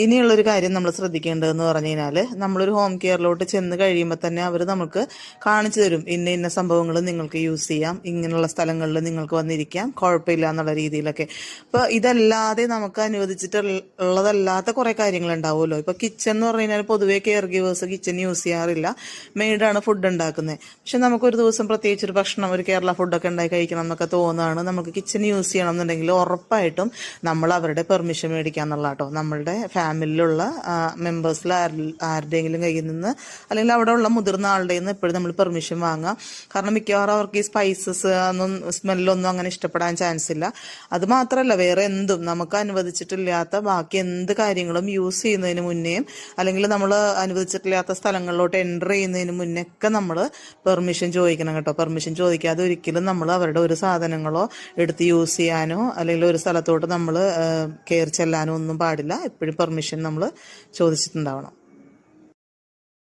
ഇനിയുള്ളൊരു കാര്യം നമ്മൾ ശ്രദ്ധിക്കേണ്ടതെന്ന് പറഞ്ഞു കഴിഞ്ഞാൽ, നമ്മളൊരു ഹോം കെയറിലോട്ട് ചെന്ന് കഴിയുമ്പോൾ തന്നെ അവർ നമുക്ക് കാണിച്ചു തരും, ഇന്ന സംഭവങ്ങൾ നിങ്ങൾക്ക് യൂസ് ചെയ്യാം, ഇങ്ങനെയുള്ള സ്ഥലങ്ങളിൽ നിങ്ങൾക്ക് വന്നിരിക്കാം, കുഴപ്പമില്ല എന്നുള്ള രീതിയിലൊക്കെ. അപ്പോൾ ഇതല്ലാതെ നമുക്ക് അനുവദിച്ചിട്ടുള്ളതല്ലാത്ത കുറേ കാര്യങ്ങളുണ്ടാവുമല്ലോ. ഇപ്പോൾ കിച്ചൺ എന്ന് പറഞ്ഞു കഴിഞ്ഞാൽ പൊതുവേ കെയർ ഗിവേഴ്സ് കിച്ചൺ യൂസ് ചെയ്യാറില്ല, മെയ്ഡാണ് ഫുഡ് ഉണ്ടാക്കുന്നത്. പക്ഷെ നമുക്കൊരു ദിവസം പ്രത്യേകിച്ച് ഒരു ഭക്ഷണം, ഒരു കേരള ഫുഡൊക്കെ ഉണ്ടാക്കി കഴിക്കണം എന്നൊക്കെ തോന്നുകയാണ്, നമുക്ക് കിച്ചൺ യൂസ് ചെയ്യണം എന്നുണ്ടെങ്കിൽ ഉറപ്പായിട്ടും നമ്മൾ അവരുടെ പെർമിഷൻ മേടിക്കുക എന്നുള്ള കേട്ടോ. നമ്മളുടെ ഫാമിലിയിലുള്ള മെമ്പേഴ്സിൽ ആരുടെയെങ്കിലും കയ്യിൽ നിന്ന് അല്ലെങ്കിൽ അവിടെ ഉള്ള മുതിർന്ന ആളുടെ നിന്ന് എപ്പോഴും നമ്മൾ പെർമിഷൻ വാങ്ങുക. കാരണം മിക്കവാറും അവർക്ക് ഈ സ്പൈസസ് ഒന്നും സ്മെല്ലൊന്നും അങ്ങനെ ഇഷ്ടപ്പെടാൻ ചാൻസ് ഇല്ല. അത് മാത്രമല്ല, വേറെ എന്തും നമുക്ക് അനുവദിച്ചിട്ടില്ലാത്ത ബാക്കി എന്ത് കാര്യങ്ങളും യൂസ് ചെയ്യുന്നതിന് മുന്നേയും അല്ലെങ്കിൽ നമ്മൾ അനുവദിച്ചിട്ടില്ലാത്ത സ്ഥലങ്ങളിലോട്ട് എൻ്റർ ചെയ്യുന്നതിന് മുന്നേ ഒക്കെ നമ്മൾ പെർമിഷൻ ചോദിക്കണം കേട്ടോ. പെർമിഷൻ ചോദിക്കാതെ ഒരിക്കലും നമ്മൾ അവരുടെ ഒരു സാധനങ്ങളോ എടുത്ത് യൂസ് ചെയ്യാനോ അല്ലെങ്കിൽ ഒരു സ്ഥലത്തോട്ട് നമ്മൾ കയറി ചെല്ലാനോ ഒന്നും പാടില്ല. എപ്പോഴും പെർമിഷൻ നമ്മൾ ചോദിച്ചിട്ടുണ്ടാവണം.